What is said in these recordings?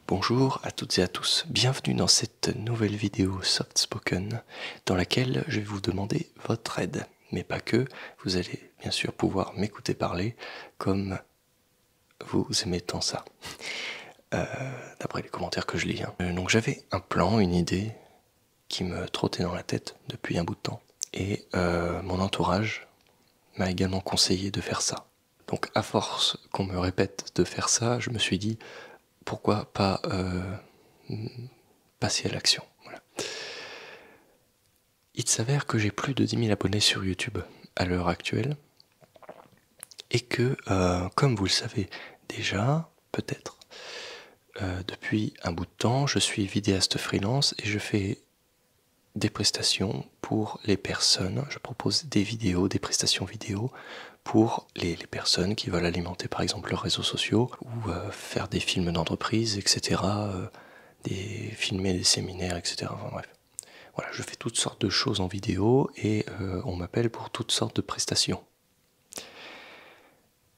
Bonjour à toutes et à tous, bienvenue dans cette nouvelle vidéo Soft Spoken dans laquelle je vais vous demander votre aide. Mais pas que, vous allez bien sûr pouvoir m'écouter parler comme vous aimez tant ça, d'après les commentaires que je lis. Donc j'avais un plan, une idée qui me trottait dans la tête depuis un bout de temps. Et mon entourage m'a également conseillé de faire ça. Donc à force qu'on me répète de faire ça, je me suis dit pourquoi pas passer à l'action. Voilà. Il s'avère que j'ai plus de 10 000 abonnés sur YouTube à l'heure actuelle et que, comme vous le savez déjà, peut-être, depuis un bout de temps, je suis vidéaste freelance et je fais des prestations pour les personnes. Je propose des vidéos, des prestations vidéo pour les personnes qui veulent alimenter par exemple leurs réseaux sociaux ou faire des films d'entreprise, etc. Filmer des séminaires, etc. Enfin bref. Voilà, je fais toutes sortes de choses en vidéo et on m'appelle pour toutes sortes de prestations.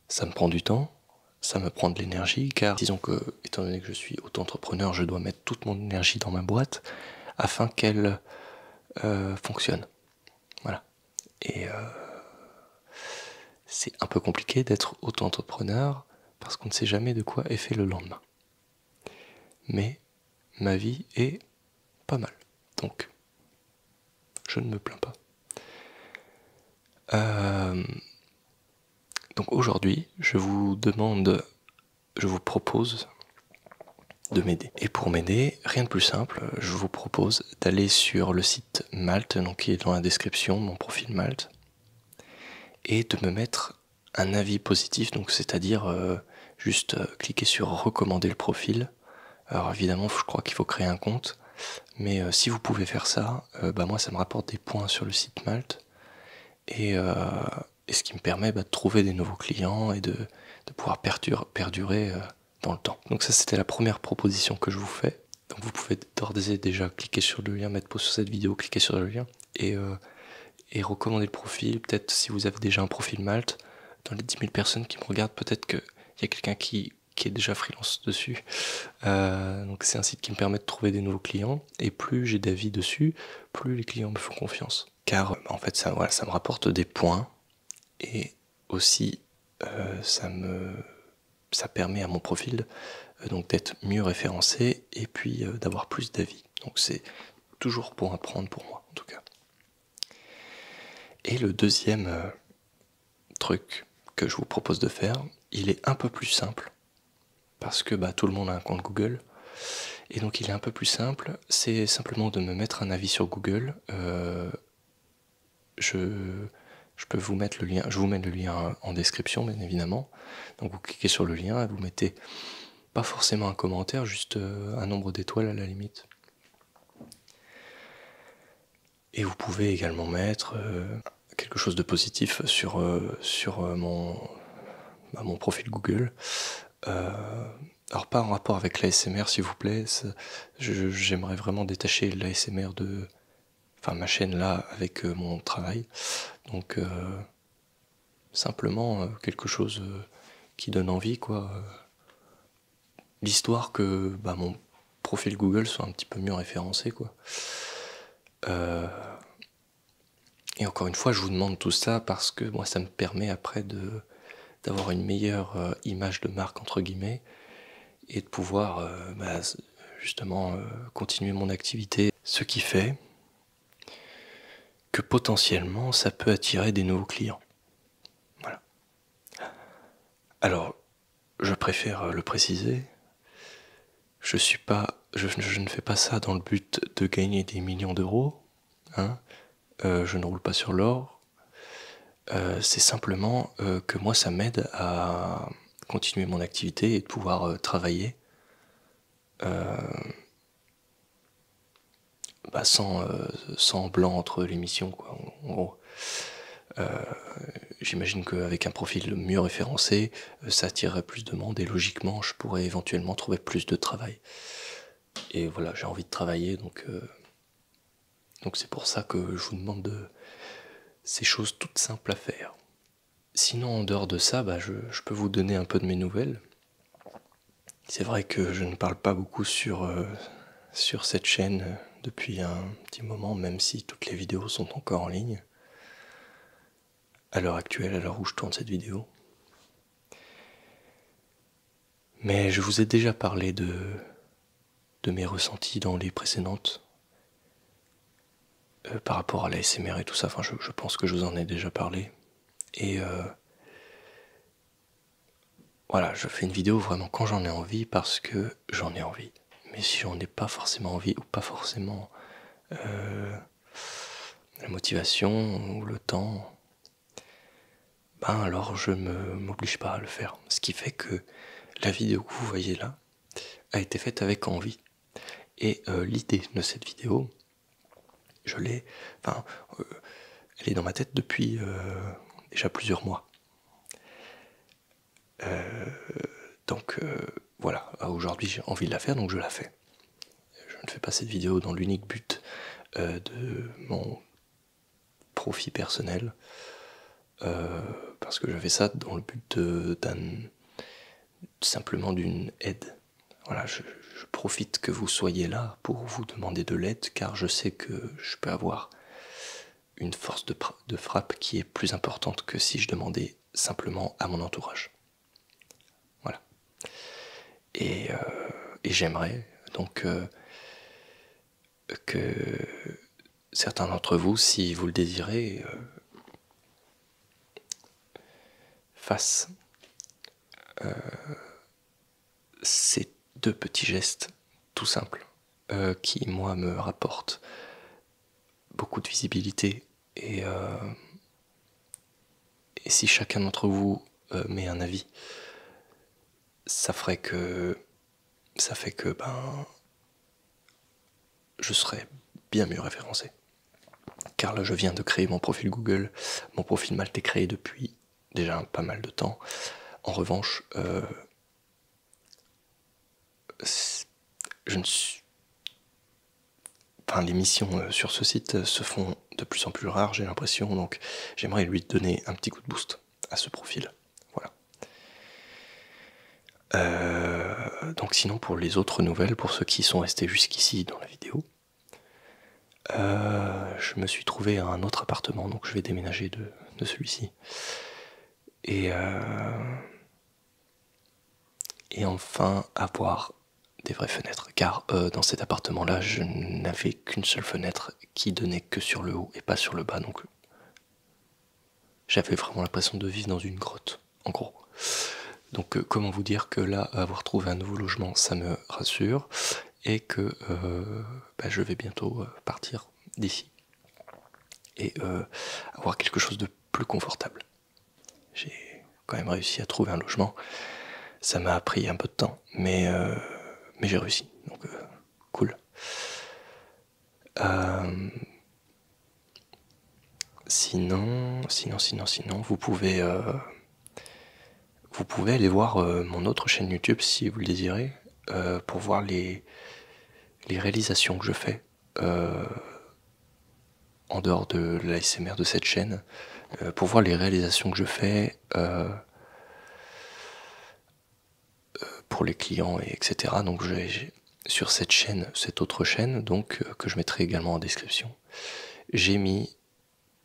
Ça me prend du temps, ça me prend de l'énergie, car disons que, étant donné que je suis auto-entrepreneur, je dois mettre toute mon énergie dans ma boîte afin qu'elle fonctionne. Voilà. Et c'est un peu compliqué d'être auto-entrepreneur parce qu'on ne sait jamais de quoi est fait le lendemain. Mais ma vie est pas mal. Donc, je ne me plains pas. Donc aujourd'hui, je vous propose de m'aider. Et pour m'aider, rien de plus simple, je vous propose d'aller sur le site Malt, donc qui est dans la description, mon profil Malt, et de me mettre un avis positif, donc c'est-à-dire juste cliquer sur recommander le profil. Alors évidemment, je crois qu'il faut créer un compte, mais si vous pouvez faire ça, moi ça me rapporte des points sur le site Malt, et ce qui me permet de trouver des nouveaux clients et de pouvoir perdurer dans le temps. Donc ça c'était la première proposition que je vous fais. Donc vous pouvez d'ores et déjà cliquer sur le lien, mettre pause sur cette vidéo, cliquer sur le lien et recommander le profil. Peut-être si vous avez déjà un profil Malte, dans les 10 000 personnes qui me regardent, peut-être qu'il y a quelqu'un qui est déjà freelance dessus. Donc c'est un site qui me permet de trouver des nouveaux clients, et plus j'ai d'avis dessus, plus les clients me font confiance. Car en fait ça me rapporte des points, et aussi ça permet à mon profil donc d'être mieux référencé et puis d'avoir plus d'avis. Donc c'est toujours pour apprendre pour moi en tout cas. Et le deuxième truc que je vous propose de faire, il est un peu plus simple parce que tout le monde a un compte Google. Et donc il est un peu plus simple, c'est simplement de me mettre un avis sur Google. Je peux vous mettre le lien, je vous mets le lien en description bien évidemment. Donc vous cliquez sur le lien et vous mettez pas forcément un commentaire, juste un nombre d'étoiles à la limite. Et vous pouvez également mettre quelque chose de positif sur mon profil Google. Alors pas en rapport avec l'ASMR s'il vous plaît, j'aimerais vraiment détacher l'ASMR de ma chaîne là avec mon travail. Donc simplement quelque chose qui donne envie quoi. L'histoire que mon profil Google soit un petit peu mieux référencé quoi. Et encore une fois je vous demande tout ça parce que moi ça me permet après d'avoir une meilleure image de marque entre guillemets et de pouvoir justement continuer mon activité, ce qui fait que potentiellement ça peut attirer des nouveaux clients. Voilà. Alors, je préfère le préciser, je ne fais pas ça dans le but de gagner des millions d'euros, hein. Je ne roule pas sur l'or, c'est simplement que moi ça m'aide à continuer mon activité et de pouvoir travailler sans blanc entre les missions quoi. En gros. J'imagine qu'avec un profil mieux référencé, ça attirerait plus de monde et logiquement je pourrais éventuellement trouver plus de travail. Et voilà, j'ai envie de travailler, donc c'est pour ça que je vous demande ces choses toutes simples à faire. Sinon en dehors de ça, je peux vous donner un peu de mes nouvelles. C'est vrai que je ne parle pas beaucoup sur cette chaîne depuis un petit moment, même si toutes les vidéos sont encore en ligne. À l'heure actuelle, à l'heure où je tourne cette vidéo. Mais je vous ai déjà parlé de mes ressentis dans les précédentes par rapport à la l'ASMR et tout ça. Enfin, je pense que je vous en ai déjà parlé. Et voilà, je fais une vidéo vraiment quand j'en ai envie parce que j'en ai envie. Mais si j'en ai pas forcément envie ou pas forcément la motivation ou le temps, ben alors je m'oblige pas à le faire. Ce qui fait que la vidéo que vous voyez là a été faite avec envie. Et l'idée de cette vidéo, je l'ai, enfin, elle est dans ma tête depuis déjà plusieurs mois. Donc voilà, aujourd'hui j'ai envie de la faire, donc je la fais. Je ne fais pas cette vidéo dans l'unique but de mon profit personnel, parce que je fais ça dans le but simplement d'une aide. Voilà, je profite que vous soyez là pour vous demander de l'aide, car je sais que je peux avoir une force de frappe qui est plus importante que si je demandais simplement à mon entourage. Voilà. Et j'aimerais donc que certains d'entre vous, si vous le désirez, fassent ces deux petits gestes tout simples qui, moi, me rapportent beaucoup de visibilité. Et si chacun d'entre vous met un avis, ça fait que ben, je serai bien mieux référencé. Car là, je viens de créer mon profil Google. Mon profil Malte est créé depuis déjà pas mal de temps. En revanche, je ne suis... Enfin, les missions sur ce site se font de plus en plus rares, j'ai l'impression. Donc, j'aimerais lui donner un petit coup de boost à ce profil. Voilà. Donc, sinon, pour les autres nouvelles, pour ceux qui sont restés jusqu'ici dans la vidéo, je me suis trouvé un autre appartement, donc je vais déménager de celui-ci. Et enfin avoir des vraies fenêtres, car dans cet appartement-là, je n'avais qu'une seule fenêtre qui donnait que sur le haut et pas sur le bas, donc j'avais vraiment l'impression de vivre dans une grotte, en gros. Donc comment vous dire que là, avoir trouvé un nouveau logement, ça me rassure, et que bah, je vais bientôt partir d'ici, et avoir quelque chose de plus confortable. J'ai quand même réussi à trouver un logement, ça m'a pris un peu de temps, mais j'ai réussi, donc cool. Sinon, vous pouvez aller voir mon autre chaîne YouTube si vous le désirez, pour voir les réalisations que je fais en dehors de l'ASMR de cette chaîne, pour voir les réalisations que je fais pour les clients, etc. Donc sur cette chaîne, cette autre chaîne, donc que je mettrai également en description, j'ai mis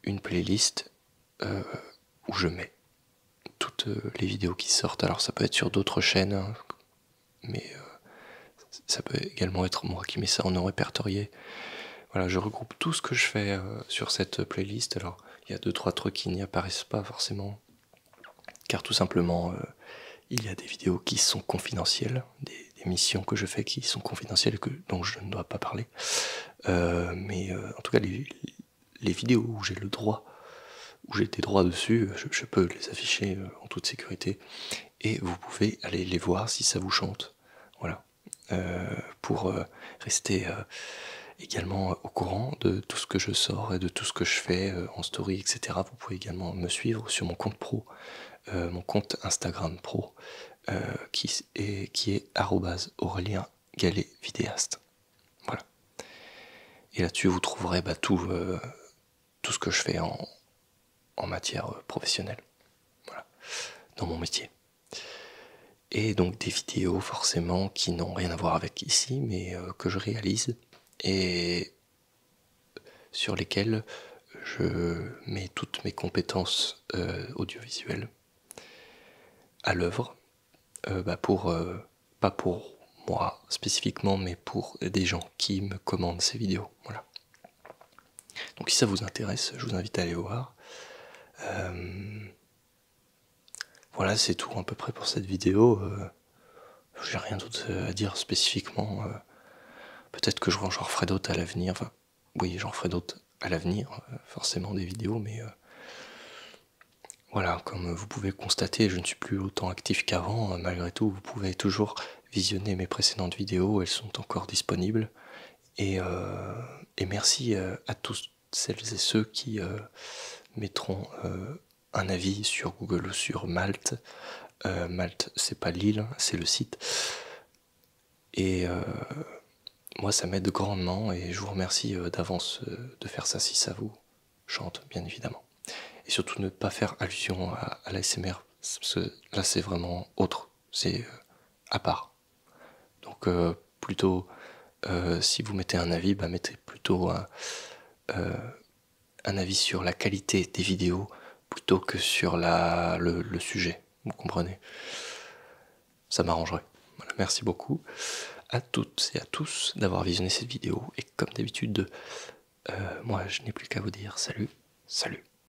une playlist où je mets toutes les vidéos qui sortent. Alors ça peut être sur d'autres chaînes, hein, mais ça peut également être moi qui mets ça en non répertorié. Voilà, je regroupe tout ce que je fais sur cette playlist. Alors il y a 2-3 trucs qui n'y apparaissent pas forcément, car tout simplement il y a des vidéos qui sont confidentielles, des missions que je fais qui sont confidentielles et dont je ne dois pas parler. Mais en tout cas les vidéos où j'ai le droit, où j'ai des droits dessus, je peux les afficher en toute sécurité, et vous pouvez aller les voir si ça vous chante. Voilà. Pour rester également au courant de tout ce que je sors et de tout ce que je fais en story, etc. Vous pouvez également me suivre sur mon compte pro, mon compte Instagram pro, qui est @Aurélien Gallet vidéaste. Voilà. Et là-dessus, vous trouverez tout ce que je fais en matière professionnelle, voilà, dans mon métier. et donc des vidéos forcément qui n'ont rien à voir avec ici, mais que je réalise et sur lesquelles je mets toutes mes compétences audiovisuelles à l'œuvre, pas pour moi spécifiquement, mais pour des gens qui me commandent ces vidéos. Voilà. Donc si ça vous intéresse, je vous invite à aller voir. Voilà, c'est tout à peu près pour cette vidéo. J'ai rien d'autre à dire spécifiquement. Peut-être que j'en referai d'autres à l'avenir. Enfin, oui, j'en ferai d'autres à l'avenir, forcément des vidéos, mais voilà, comme vous pouvez le constater, je ne suis plus autant actif qu'avant. Malgré tout, vous pouvez toujours visionner mes précédentes vidéos, elles sont encore disponibles. Et merci à tous celles et ceux qui mettront un avis sur Google ou sur Malte. Malte, c'est pas l'île, c'est le site. Et moi, ça m'aide grandement et je vous remercie d'avance de faire ça si ça vous chante, bien évidemment. Et surtout ne pas faire allusion à l'ASMR, parce que là c'est vraiment autre, c'est à part. Donc plutôt, si vous mettez un avis, mettez plutôt un avis sur la qualité des vidéos plutôt que sur le sujet, vous comprenez? Ça m'arrangerait. Voilà, merci beaucoup à toutes et à tous d'avoir visionné cette vidéo, et comme d'habitude, moi je n'ai plus qu'à vous dire salut, salut.